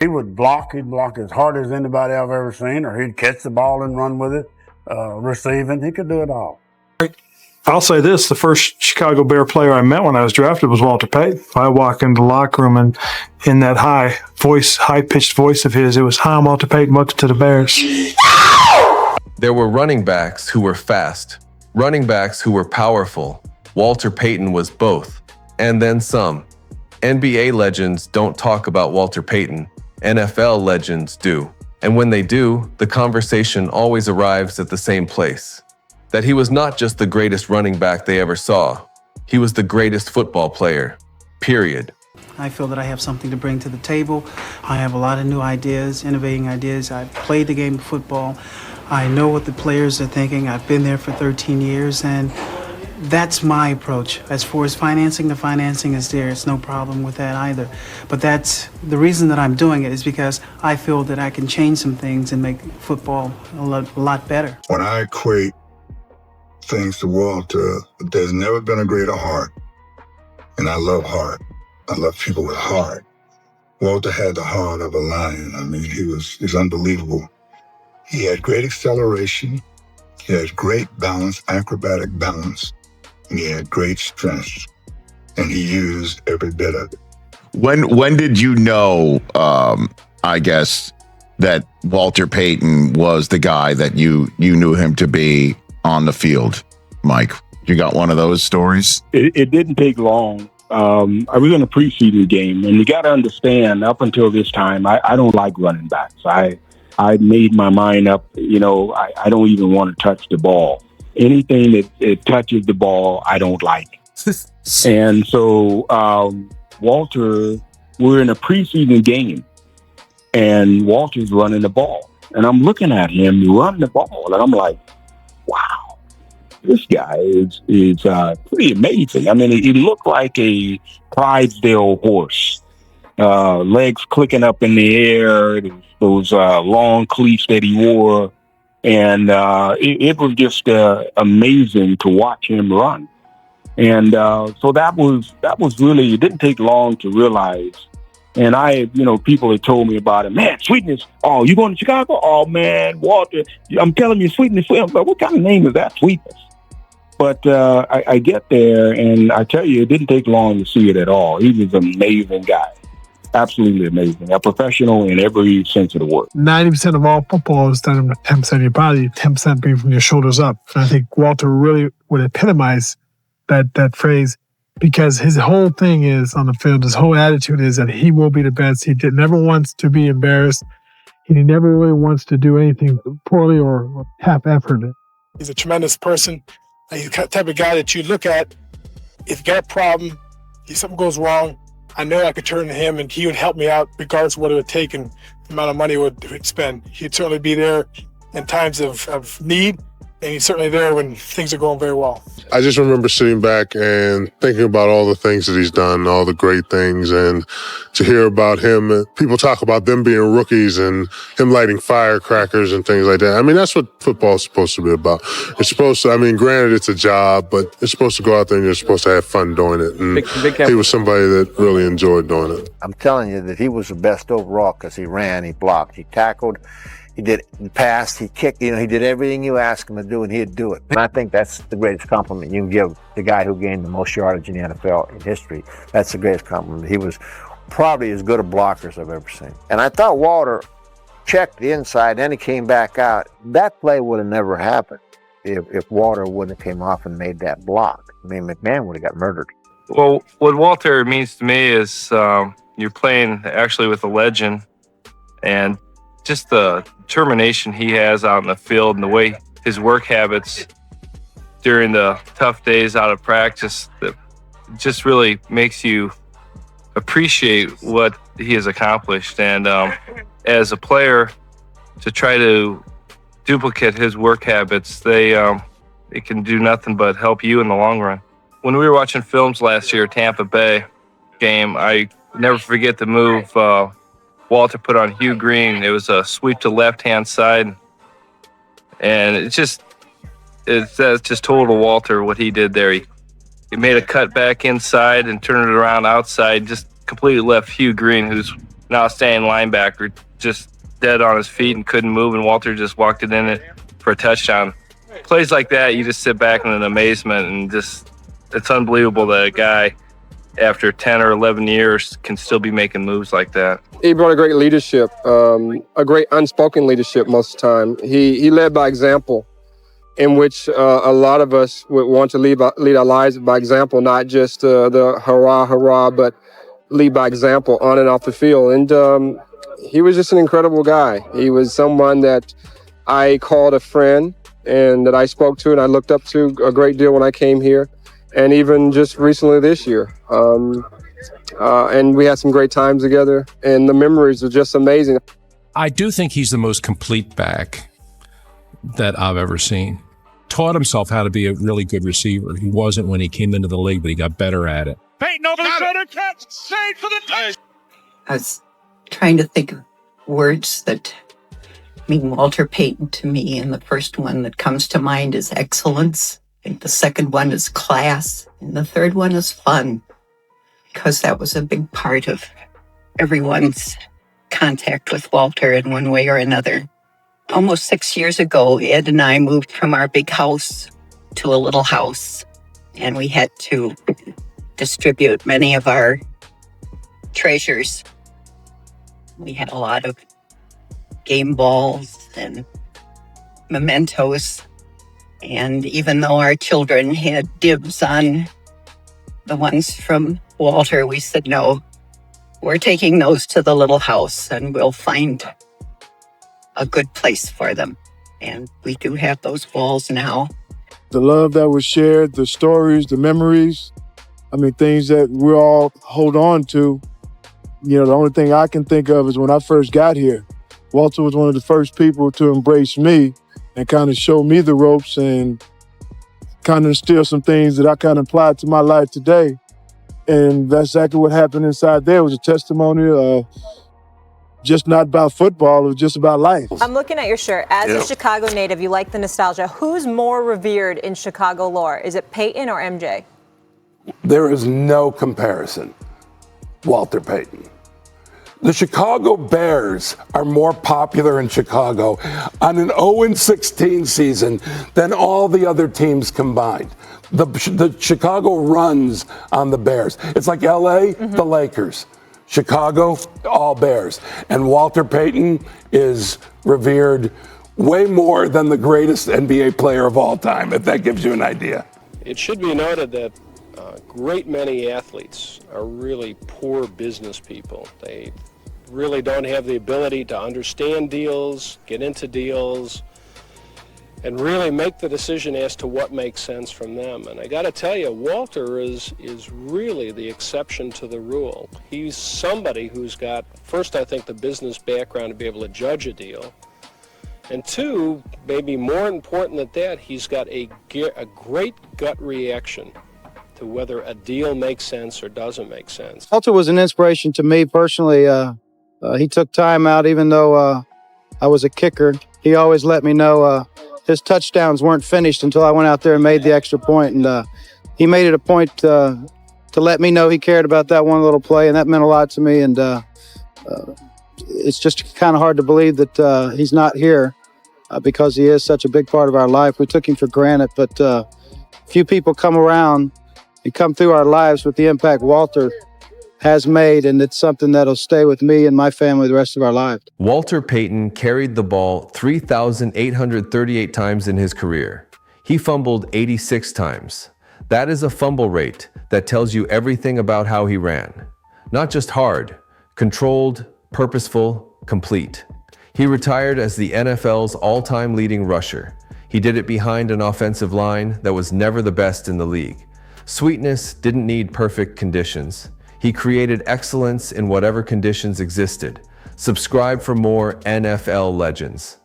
He would block. He'd block as hard as anybody I've ever seen, or he'd catch the ball and run with it, receiving. He could do it all. I'll say this, the first Chicago Bear player I met when I was drafted was Walter Payton. I walk into the locker room and in that high-pitched voice of his, it was, "Hi, I'm Walter Payton, welcome to the Bears." There were running backs who were fast, running backs who were powerful. Walter Payton was both, and then some. NBA legends don't talk about Walter Payton. NFL legends do. And when they do, the conversation always arrives at the same place. That he was not just the greatest running back they ever saw. He was the greatest football player, period. I feel that I have something to bring to the table. I have a lot of new ideas, innovating ideas. I've played the game of football. I know what the players are thinking. I've been there for 13 years, and that's my approach. As far as financing, the financing is there. It's no problem with that either. But that's the reason that I'm doing it is because I feel that I can change some things and make football a lot better. When I equate things to Walter, there's never been a greater heart. And I love heart. I love people with heart. Walter had the heart of a lion. I mean, he's unbelievable. He had great acceleration. He had great balance, acrobatic balance. And he had great strength. And he used every bit of it. When did you know, I guess, that Walter Payton was the guy that you knew him to be on the field, Mike? You got one of those stories? It didn't take long. I was in a preseason game, and you got to understand, up until this time, I don't like running backs. I made my mind up, I don't even want to touch the ball. Anything that touches the ball, I don't like. And so Walter, we're in a preseason game, and Walter's running the ball. And I'm looking at him running the ball, and I'm like, wow, this guy is pretty amazing. I mean, he looked like a Clydesdale horse, legs clicking up in the air, those long cleats that he wore. And it was just amazing to watch him run. And so that was really, it didn't take long to realize. And people had told me about it. Man, Sweetness. Oh, you going to Chicago? Oh, man, Walter. I'm telling you, Sweetness. I'm like, what kind of name is that, Sweetness? But I get there, and I tell you, it didn't take long to see it at all. He was an amazing guy. Absolutely amazing. A professional in every sense of the word. 90% of all football is done with 10% of your body, 10% being from your shoulders up. And I think Walter really would epitomize that phrase, because his whole thing is on the field, his whole attitude is that he will be the best. He never wants to be embarrassed. He never really wants to do anything poorly or half-efforted. He's a tremendous person. He's the type of guy that you look at, if you got a problem, if something goes wrong, I know I could turn to him and he would help me out regardless of what it would take and the amount of money it would spend. He'd certainly be there in times of need, and he's certainly there when things are going very well. I just remember sitting back and thinking about all the things that he's done, all the great things, and to hear about him. People talk about them being rookies and him lighting firecrackers and things like that. I mean, that's what football is supposed to be about. It's supposed to, granted it's a job, but it's supposed to go out there and you're supposed to have fun doing it. And he was somebody that really enjoyed doing it. I'm telling you that he was the best overall because he ran, he blocked, he tackled, he did pass, he kicked, he did everything you asked him to do, and he'd do it. And I think that's the greatest compliment you can give the guy who gained the most yardage in the NFL in history. That's the greatest compliment. He was probably as good a blocker as I've ever seen. And I thought Walter checked the inside, then he came back out. That play would have never happened if Walter wouldn't have came off and made that block. McMahon would have got murdered. Well, what Walter means to me is you're playing actually with a legend, and just the determination he has out in the field and the way his work habits during the tough days out of practice, that just really makes you appreciate what he has accomplished. And as a player, to try to duplicate his work habits, it can do nothing but help you in the long run. When we were watching films last year, Tampa Bay game, I never forget the move Walter put on Hugh Green. It was a sweep to left-hand side. And that's just total Walter, what he did there. He made a cut back inside and turned it around outside, just completely left Hugh Green, who's an outstanding linebacker, just dead on his feet and couldn't move, and Walter just walked it in it for a touchdown. Plays like that, you just sit back in amazement, and just it's unbelievable that a guy after 10 or 11 years can still be making moves like that. He brought a great leadership, a great unspoken leadership most of the time. He led by example, in which a lot of us would want to lead our lives by example, not just the hurrah, hurrah, but lead by example on and off the field. And he was just an incredible guy. He was someone that I called a friend and that I spoke to and I looked up to a great deal when I came here, and even just recently this year. And we had some great times together, and the memories are just amazing. I do think he's the most complete back that I've ever seen. Taught himself how to be a really good receiver. He wasn't when he came into the league, but he got better at it. Payton over the shoulder, catch, save for the touch. I was trying to think of words that mean Walter Payton to me, and the first one that comes to mind is excellence. I think the second one is class, and the third one is fun, because that was a big part of everyone's contact with Walter in one way or another. Almost 6 years ago, Ed and I moved from our big house to a little house, and we had to distribute many of our treasures. We had a lot of game balls and mementos, and even though our children had dibs on the ones from Walter, we said, no, we're taking those to the little house and we'll find a good place for them. And we do have those balls now. The love that was shared, the stories, the memories, I mean, things that we all hold on to. You know, the only thing I can think of is when I first got here, Walter was one of the first people to embrace me and kind of show me the ropes and kind of instill some things that I kind of applied to my life today. And that's exactly what happened inside there. It was a testimony of just not about football, it was just about life. I'm looking at your shirt. As a Chicago native, you like the nostalgia. Who's more revered in Chicago lore? Is it Payton or MJ? There is no comparison. Walter Payton. The Chicago Bears are more popular in Chicago on an 0-16 season than all the other teams combined. The Chicago runs on the Bears. It's like LA, the Lakers. Chicago, all Bears. And Walter Payton is revered way more than the greatest NBA player of all time, if that gives you an idea. It should be noted that a great many athletes are really poor business people. They really don't have the ability to understand deals, get into deals, and really make the decision as to what makes sense from them. And I got to tell you, Walter is really the exception to the rule. He's somebody who's got, first, I think, the business background to be able to judge a deal. And two, maybe more important than that, he's got a great gut reaction to whether a deal makes sense or doesn't make sense. Walter was an inspiration to me personally. He took time out, even though I was a kicker. He always let me know his touchdowns weren't finished until I went out there and made the extra point. And he made it a point to let me know he cared about that one little play, and that meant a lot to me. And it's just kind of hard to believe that he's not here because he is such a big part of our life. We took him for granted, but few people come around and come through our lives with the impact Walter has made, and it's something that'll stay with me and my family the rest of our lives. Walter Payton carried the ball 3,838 times in his career. He fumbled 86 times. That is a fumble rate that tells you everything about how he ran. Not just hard, controlled, purposeful, complete. He retired as the NFL's all-time leading rusher. He did it behind an offensive line that was never the best in the league. Sweetness didn't need perfect conditions. He created excellence in whatever conditions existed. Subscribe for more NFL legends.